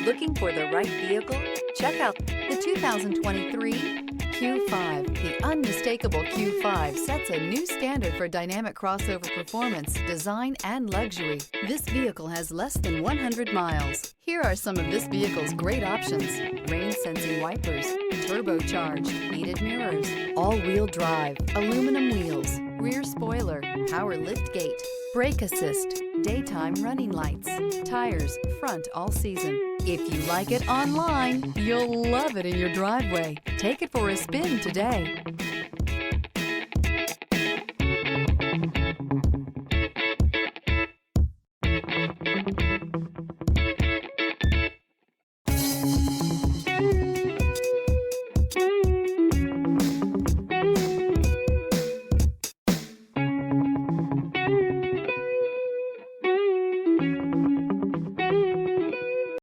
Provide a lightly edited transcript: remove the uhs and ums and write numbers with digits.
Looking for the right vehicle? Check out the 2023 Q5. The unmistakable Q5 sets a new standard for dynamic crossover performance, design, and luxury. This vehicle has less than 100 miles. Here are some of this vehicle's great options: rain-sensing wipers, turbocharged, heated mirrors, all-wheel drive, aluminum wheels, rear spoiler, power liftgate, brake assist, daytime running lights, tires, front all season. If you like it online, you'll love it in your driveway. Take it for a spin today.